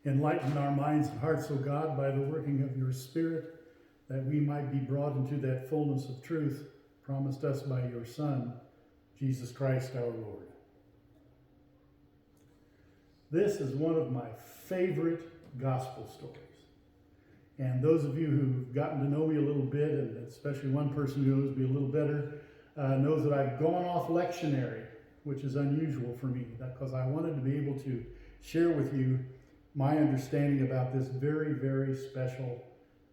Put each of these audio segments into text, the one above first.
Enlighten our minds and hearts, O God, by the working of your Spirit, that we might be brought into that fullness of truth promised us by your Son, Jesus Christ our Lord. This is one of my favorite gospel stories. And those of you who've gotten to know me a little bit, and especially one person who knows me a little better, knows that I've gone off lectionary, which is unusual for me, because I wanted to be able to share with you my understanding about this very, very special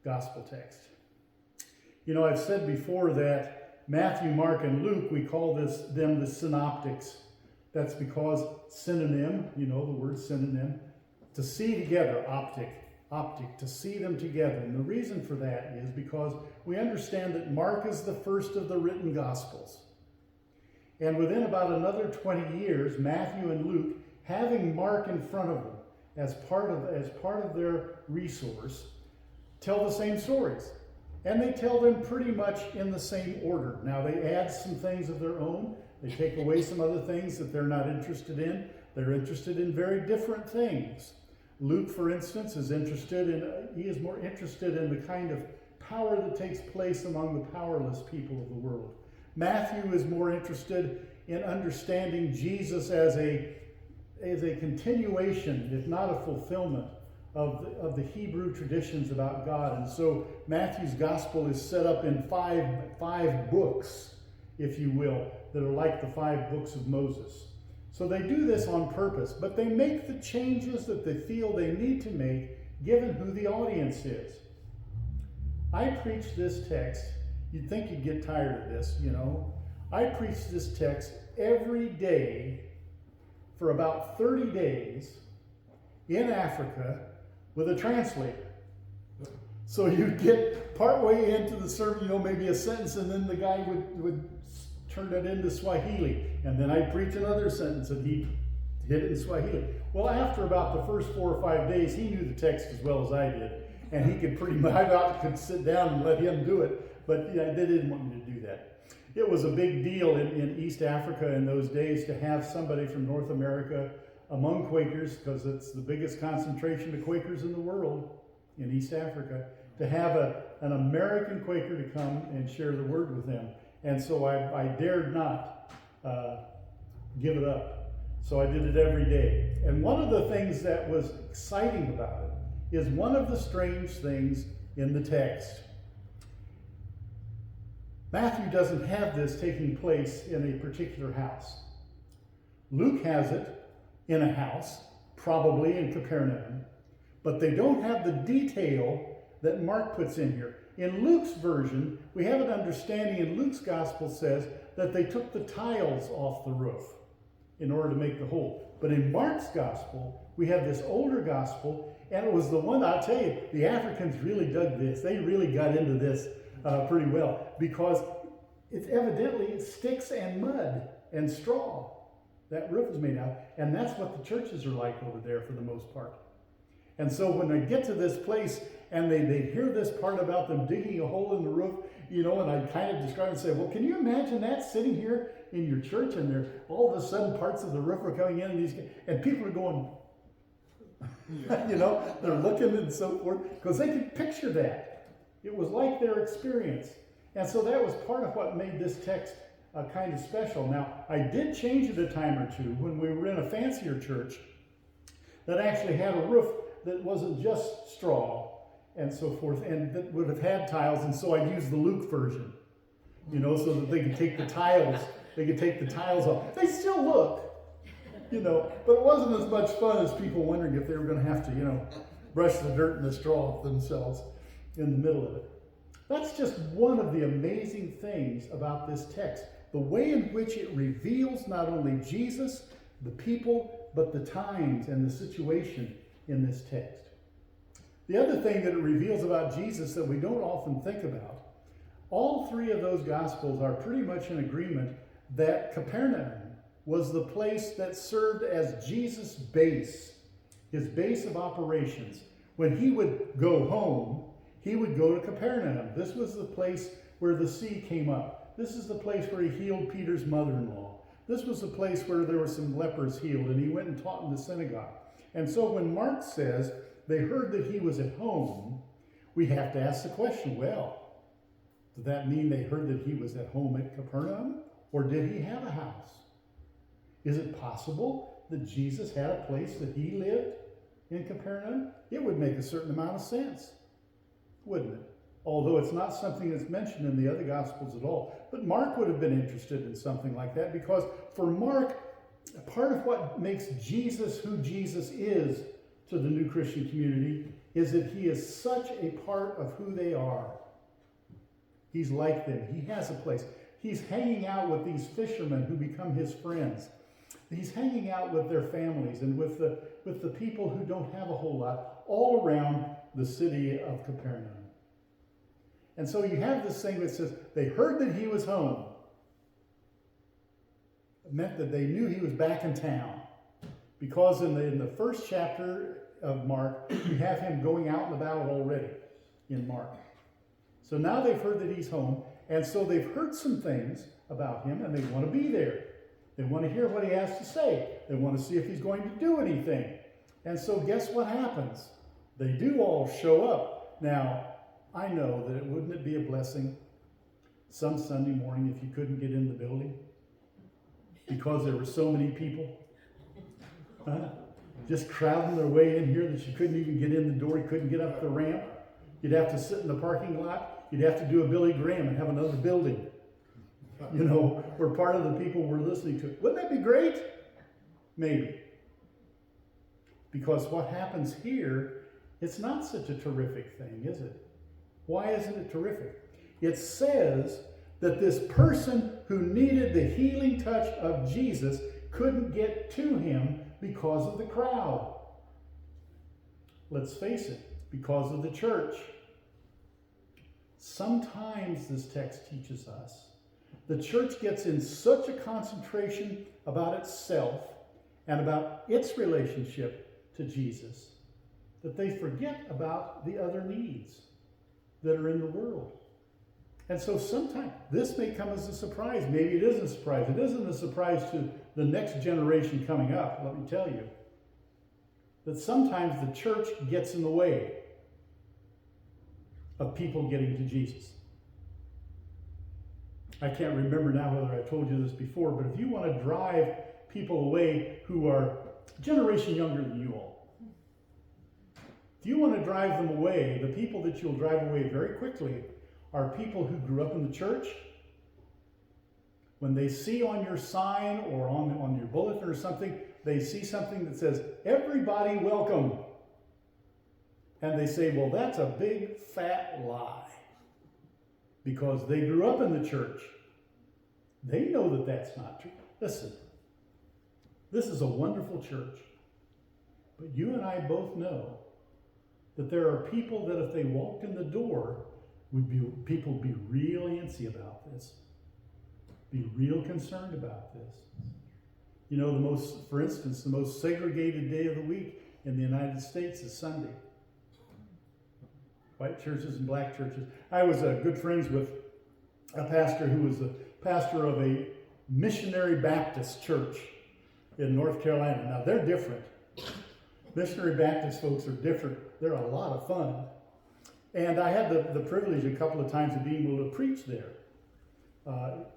gospel text. You know, I've said before that Matthew, Mark, and Luke, we call them the synoptics. That's because synonym, you know the word synonym, to see together, optic, to see them together. And the reason for that is because we understand that Mark is the first of the written Gospels. And within about another 20 years, Matthew and Luke, having Mark in front of them as part of their resource, tell the same stories. And they tell them pretty much in the same order. Now, they add some things of their own. They take away some other things that they're not interested in. They're interested in very different things. Luke, for instance, is more interested in the kind of power that takes place among the powerless people of the world. Matthew is more interested in understanding Jesus as a continuation, if not a fulfillment, of the Hebrew traditions about God. And so Matthew's gospel is set up in five books, if you will, that are like the 5 books of Moses. So they do this on purpose, but they make the changes that they feel they need to make given who the audience is. I preach this text, you'd think you'd get tired of this, you know. I preach this text every day for about 30 days in Africa with a translator. So you'd get partway into the sermon, you know, maybe a sentence, and then the guy would turn it into Swahili. And then I'd preach another sentence, and he'd hit it in Swahili. Well, after about the first 4 or 5 days, he knew the text as well as I did. And he could pretty much, I could sit down and let him do it. But yeah, they didn't want me to do that. It was a big deal in East Africa in those days to have somebody from North America among Quakers, because it's the biggest concentration of Quakers in the world in East Africa, to have an American Quaker to come and share the word with them. And so I dared not give it up. So I did it every day. And one of the things that was exciting about it is one of the strange things in the text. Matthew doesn't have this taking place in a particular house. Luke has it in a house, probably in Capernaum, but they don't have the detail that Mark puts in here. In Luke's version, we have an understanding, in Luke's gospel says that they took the tiles off the roof in order to make the hole. But in Mark's gospel, we have this older gospel, and it was the one, I'll tell you, the Africans really dug this. They really got into this pretty well, because it's sticks and mud and straw that roof is made out, and that's what the churches are like over there for the most part. And so when they get to this place and they hear this part about them digging a hole in the roof, you know, and I kind of describe and say, well, can you imagine that sitting here in your church and there all of a sudden parts of the roof are coming in and people are going, you know, they're looking and so forth, because they could picture that. It was like their experience. And so that was part of what made this text kind of special. Now, I did change it a time or two when we were in a fancier church that actually had a roof that wasn't just straw and so forth, and that would have had tiles, and so I used the Luke version, you know, so that they could take the tiles off. They still look, you know, but it wasn't as much fun as people wondering if they were going to have to, you know, brush the dirt and the straw off themselves in the middle of it. That's just one of the amazing things about this text, the way in which it reveals not only Jesus, the people, but the times and the situation in this text. The other thing that it reveals about Jesus that we don't often think about, all 3 of those Gospels are pretty much in agreement that Capernaum was the place that served as Jesus' base, his base of operations. When he would go home, he would go to Capernaum. This was the place where the sea came up. This is the place where he healed Peter's mother-in-law. This was the place where there were some lepers healed, and he went and taught in the synagogue. And so when Mark says they heard that he was at home, we have to ask the question, well, does that mean they heard that he was at home at Capernaum? Or did he have a house? Is it possible that Jesus had a place that he lived in Capernaum? It would make a certain amount of sense, wouldn't it? Although it's not something that's mentioned in the other Gospels at all. But Mark would have been interested in something like that, because for Mark, part of what makes Jesus who Jesus is to the new Christian community is that he is such a part of who they are. He's like them. He has a place. He's hanging out with these fishermen who become his friends. He's hanging out with their families and with the people who don't have a whole lot all around the city of Capernaum. And so you have this thing that says they heard that he was home. It meant that they knew he was back in town. Because in the first chapter of Mark, you have him going out and about already in Mark. So now they've heard that he's home, and so they've heard some things about him, and they want to be there. They want to hear what he has to say. They want to see if he's going to do anything. And so guess what happens? They do all show up. Now, I know that wouldn't it be a blessing some Sunday morning if you couldn't get in the building because there were so many people just crowding their way in here that you couldn't even get in the door, you couldn't get up the ramp. You'd have to sit in the parking lot. You'd have to do a Billy Graham and have another building, where part of the people were listening to it. Wouldn't that be great? Maybe. Because what happens here, it's not such a terrific thing, is it? Why isn't it terrific? It says that this person who needed the healing touch of Jesus couldn't get to him because of the crowd. Let's face it, because of the church. Sometimes this text teaches us the church gets in such a concentration about itself and about its relationship to Jesus that they forget about the other needs that are in the world. And so sometimes this may come as a surprise. Maybe it isn't a surprise. It isn't a surprise to the next generation coming up, let me tell you, that sometimes the church gets in the way of people getting to Jesus. I can't remember now whether I told you this before, but if you want to drive people away who are a generation younger than you all, if you want to drive them away, the people that you'll drive away very quickly are people who grew up in the church. When they see on your sign or on your bulletin or something, they see something that says, "Everybody welcome." And they say, well, that's a big fat lie. Because they grew up in the church. They know that that's not true. Listen, this is a wonderful church. But you and I both know that there are people that if they walked in the door, people would be real antsy about this. Be real concerned about this. For instance, the most segregated day of the week in the United States is Sunday. White churches and black churches. I was good friends with a pastor who was the pastor of a missionary Baptist church in North Carolina. Now, they're different. Missionary Baptist folks are different. They're a lot of fun. And I had the privilege a couple of times of being able to preach there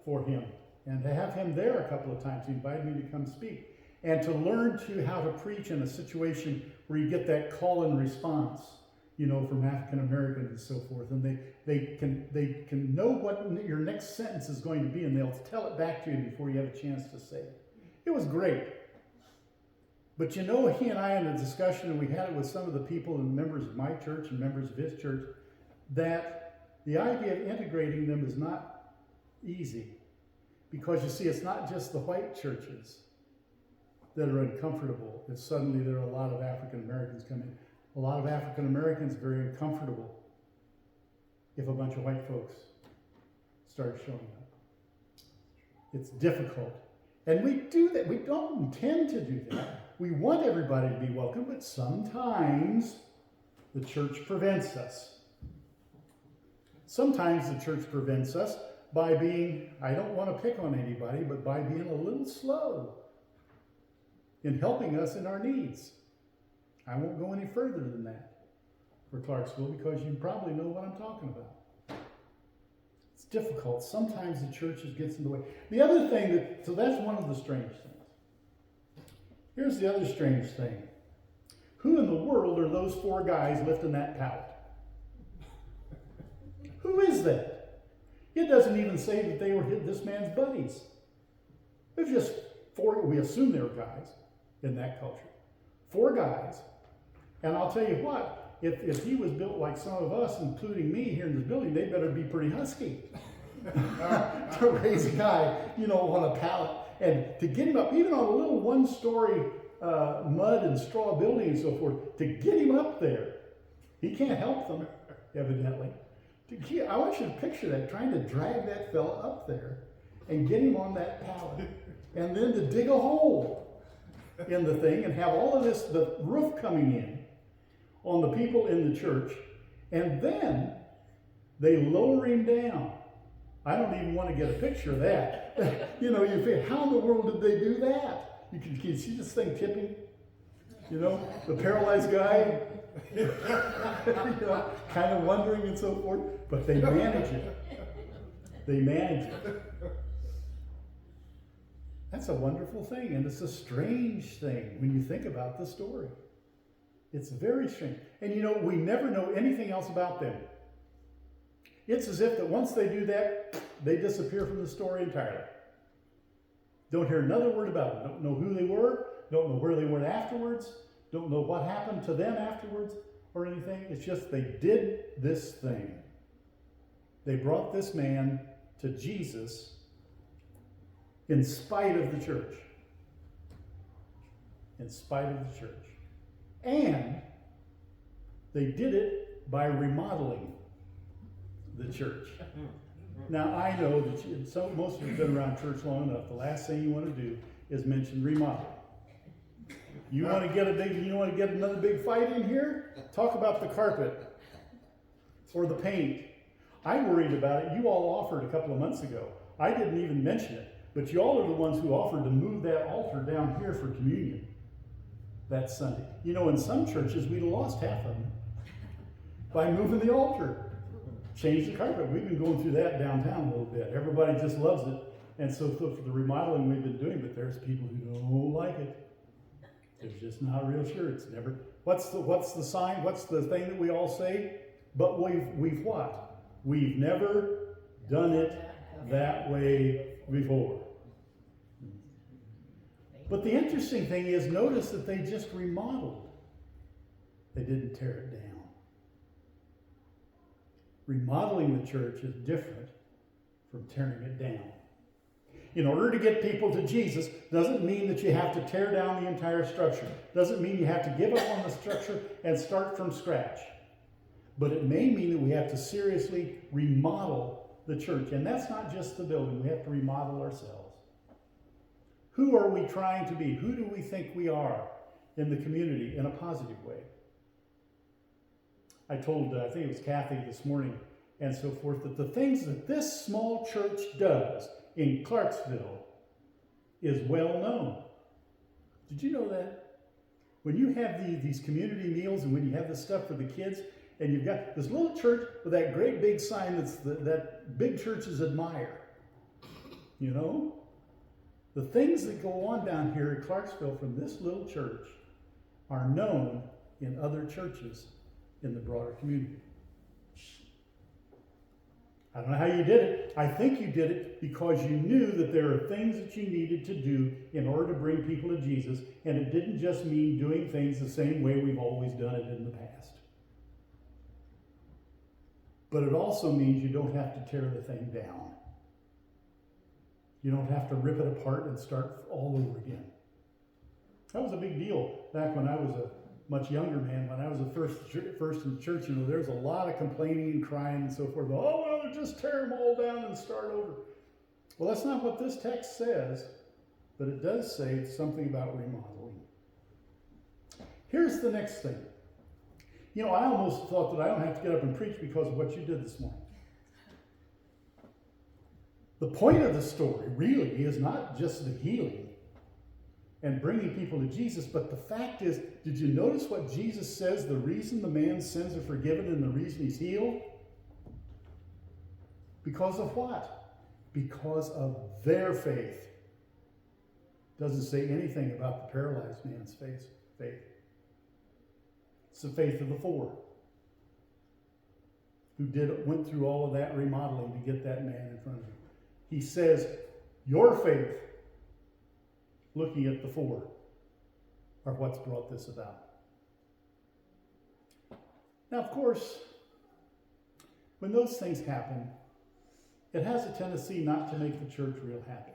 for him. And to have him there a couple of times, he invited me to come speak. And to learn how to preach in a situation where you get that call and response, from African Americans and so forth. And they can know what your next sentence is going to be, and they'll tell it back to you before you have a chance to say it. It was great. But he and I in a discussion, and we had it with some of the people and members of my church and members of his church, that the idea of integrating them is not easy. Because you see, it's not just the white churches that are uncomfortable if suddenly there are a lot of African Americans come in. A lot of African Americans are very uncomfortable if a bunch of white folks start showing up. It's difficult. And we do that. We don't intend to do that. We want everybody to be welcome, but sometimes the church prevents us. Sometimes the church prevents us by being, I don't want to pick on anybody, but by being a little slow in helping us in our needs. I won't go any further than that for Clarksville because you probably know what I'm talking about. It's difficult. Sometimes the church gets in the way. The other thing so that's one of the strange things. Here's the other strange thing. Who in the world are those 4 guys lifting that pallet? Who is that? It doesn't even say that they were this man's buddies. There's just 4, we assume they were guys in that culture. 4 guys. And I'll tell you what, if he was built like some of us, including me here in this building, they better be pretty husky to raise a guy, on a pallet. And to get him up, even on a little 1-story mud and straw building and so forth, to get him up there, he can't help them, evidently. I want you to picture that, trying to drag that fella up there and get him on that pallet, and then to dig a hole in the thing and have all of this, the roof coming in on the people in the church, and then they lower him down. I don't even want to get a picture of that. You think, how in the world did they do that? You can see this thing tipping, the paralyzed guy, kind of wondering and so forth, but they manage it. They manage it. That's a wonderful thing, and it's a strange thing when you think about the story. It's very strange. And we never know anything else about them. It's as if that once they do that, they disappear from the story entirely. Don't hear another word about them. Don't know who they were. Don't know where they went afterwards. Don't know what happened to them afterwards or anything. It's just they did this thing. They brought this man to Jesus in spite of the church. In spite of the church. And they did it by remodeling the church. Now, I know that most of you have been around church long enough. The last thing you want to do is mention remodeling. You want to get another big fight in here? Talk about the carpet or the paint. I worried about it. You all offered a couple of months ago. I didn't even mention it, but you all are the ones who offered to move that altar down here for communion that Sunday. In some churches, we'd have lost half of them by moving the altar. Change the carpet. We've been going through that downtown a little bit. Everybody just loves it. And so for the remodeling we've been doing, but there's people who don't like it. They're just not real sure. It's never, what's the sign? What's the thing that we all say? But we've what? We've never done it that way before. But the interesting thing is, notice that they just remodeled. They didn't tear it down. Remodeling the church is different from tearing it down. In order to get people to Jesus doesn't mean that you have to tear down the entire structure. Doesn't mean you have to give up on the structure and start from scratch. But it may mean that we have to seriously remodel the church. And that's not just the building. We have to remodel ourselves. Who are we trying to be? Who do we think we are in the community in a positive way? I told, I think it was Kathy this morning and so forth, that the things that this small church does in Clarksville is well known. Did you know that? When you have these community meals and when you have this stuff for the kids, and you've got this little church with that great big sign that big churches admire, the things that go on down here in Clarksville from this little church are known in other churches in the broader community. I don't know how you did it. I think you did it because you knew that there are things that you needed to do in order to bring people to Jesus, and it didn't just mean doing things the same way we've always done it in the past. But it also means you don't have to tear the thing down. You don't have to rip it apart and start all over again. That was a big deal back when I was a much younger man. When I was first in church, there was a lot of complaining and crying and so forth. Oh, well, just tear them all down and start over. Well, that's not what this text says, but it does say something about remodeling. Here's the next thing. I almost thought that I don't have to get up and preach because of what you did this morning. The point of the story really is not just the healing, and bringing people to Jesus. But the fact is, did you notice what Jesus says the reason the man's sins are forgiven and the reason he's healed? Because of what? Because of their faith. Doesn't say anything about the paralyzed man's faith. It's the faith of the four who went through all of that remodeling to get that man in front of him. He says, your faith, looking at the four, are what's brought this about. Now, of course, when those things happen, it has a tendency not to make the church real happy.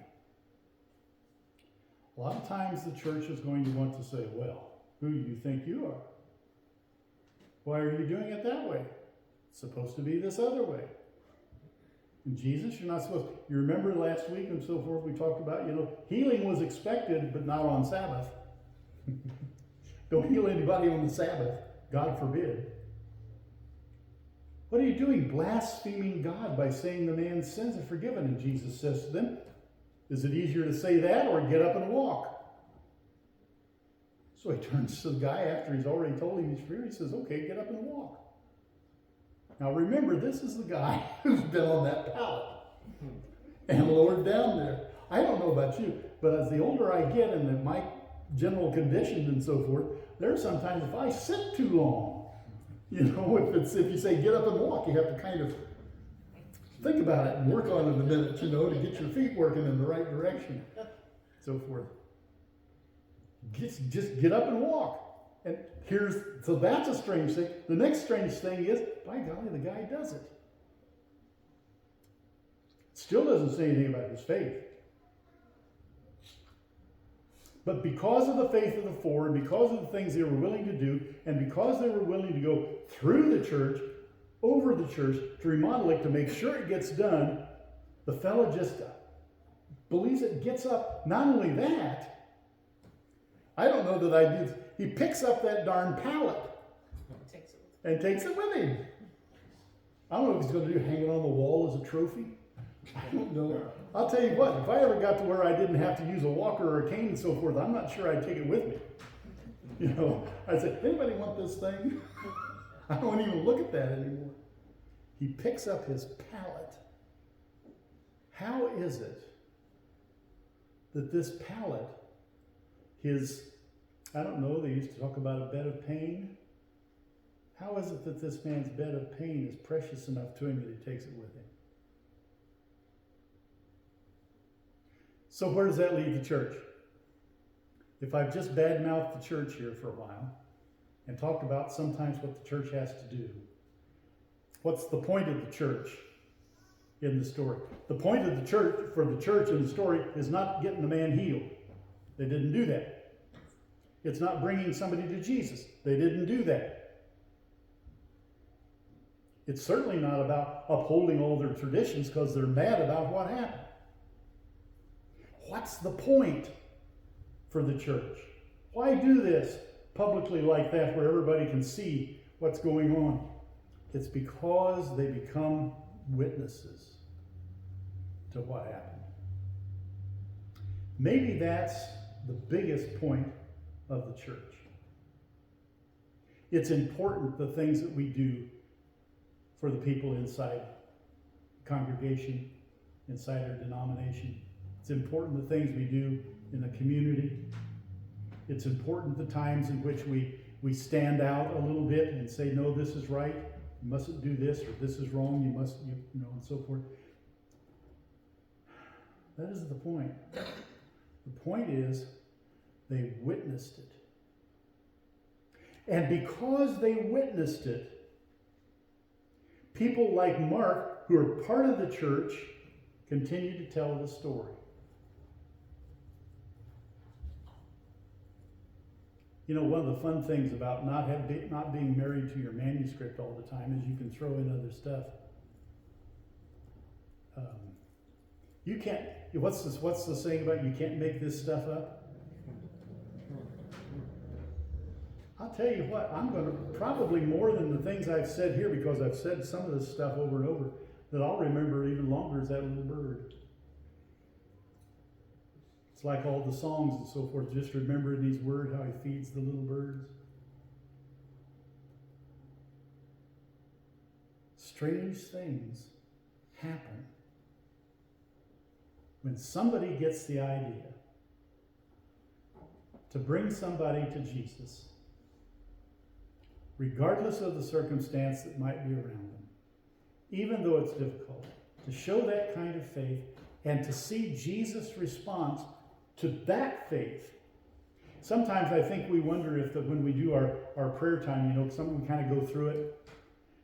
A lot of times the church is going to want to say, well, who do you think you are? Why are you doing it that way? It's supposed to be this other way. And Jesus, you're not supposed to. You remember last week and so forth, we talked about, healing was expected, but not on Sabbath. Don't heal anybody on the Sabbath. God forbid. What are you doing? Blaspheming God by saying the man's sins are forgiven. And Jesus says to them, is it easier to say that or get up and walk? So he turns to the guy after he's already told him he's free. He says, okay, get up and walk. Now remember, this is the guy who's been on that pallet and lowered down there. I don't know about you, but as the older I get and my general condition and so forth, there's sometimes if I sit too long, if you say get up and walk, you have to kind of think about it and work on it a minute, to get your feet working in the right direction, so forth. Just get up and walk. And so that's a strange thing. The next strange thing is, by golly, the guy does it. Still doesn't say anything about his faith. But because of the faith of the four, and because of the things they were willing to do, and because they were willing to go through the church, over the church, to remodel it, to make sure it gets done, the fellow just believes it, gets up. Not only that, I don't know that I do. He picks up that darn pallet and takes it with him. I don't know if he's going to do hang it on the wall as a trophy. I don't know. I'll tell you what, if I ever got to where I didn't have to use a walker or a cane and so forth, I'm not sure I'd take it with me. I'd say, anybody want this thing? I don't even look at that anymore. He picks up his pallet. How is it that this pallet, I don't know, they used to talk about a bed of pain. How is it that this man's bed of pain is precious enough to him that he takes it with him? So where does that leave the church? If I've just badmouthed the church here for a while and talked about sometimes what the church has to do, what's the point of the church in the story? The point of the church, for the church in the story, is not getting the man healed. They didn't do that. It's not bringing somebody to Jesus. They didn't do that. It's certainly not about upholding all their traditions because they're mad about what happened. What's the point for the church? Why do this publicly like that where everybody can see what's going on? It's because they become witnesses to what happened. Maybe that's the biggest point of the church. It's important, the things that we do for the people inside the congregation, inside our denomination. It's important the things we do in the community. It's important the times in which we stand out a little bit and say, no, this is right. You mustn't do this, or this is wrong. You must, and so forth. That isn't the point. The point is they witnessed it. And because they witnessed it, people like Mark, who are part of the church, continue to tell the story. One of the fun things about not being married to your manuscript all the time is you can throw in other stuff. You can't. What's the saying about you can't make this stuff up? I'll tell you what. I'm going to probably more than the things I've said here, because I've said some of this stuff over and over, that I'll remember even longer is that little bird. It's like all the songs and so forth. Just remember in these words how he feeds the little birds. Strange things happen when somebody gets the idea to bring somebody to Jesus, regardless of the circumstance that might be around them, even though it's difficult, to show that kind of faith and to see Jesus' response to that faith. Sometimes I think we wonder if when we do our prayer time, we kind of go through it,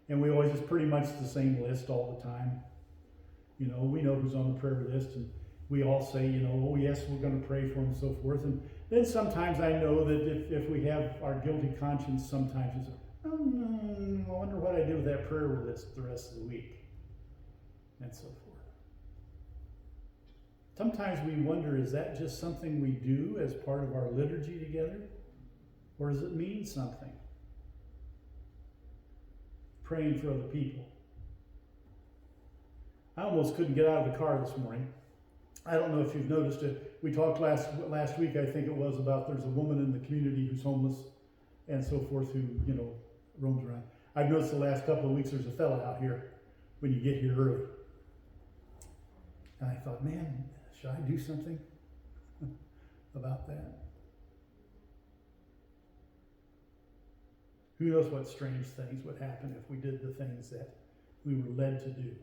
and we always, it's pretty much the same list all the time. We know who's on the prayer list, and we all say, oh yes, we're going to pray for them and so forth. And then sometimes I know that if we have our guilty conscience, sometimes we say, I wonder what I do with that prayer list the rest of the week, and so forth. Sometimes we wonder, is that just something we do as part of our liturgy together? Or does it mean something? Praying for other people. I almost couldn't get out of the car this morning. I don't know if you've noticed it. We talked last week, I think it was, about there's a woman in the community who's homeless and so forth who, roams around. I've noticed the last couple of weeks there's a fella out here when you get here early. And I thought, man, should I do something about that? Who knows what strange things would happen if we did the things that we were led to do.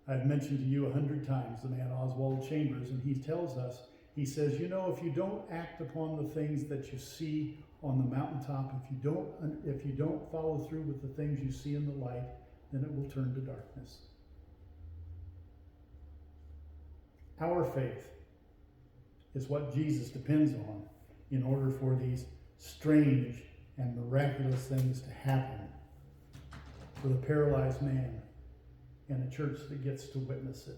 I've mentioned to you 100 times the man Oswald Chambers, and he tells us, he says, if you don't act upon the things that you see on the mountaintop, if you don't follow through with the things you see in the light, then it will turn to darkness. Our faith is what Jesus depends on in order for these strange and miraculous things to happen for the paralyzed man and a church that gets to witness it.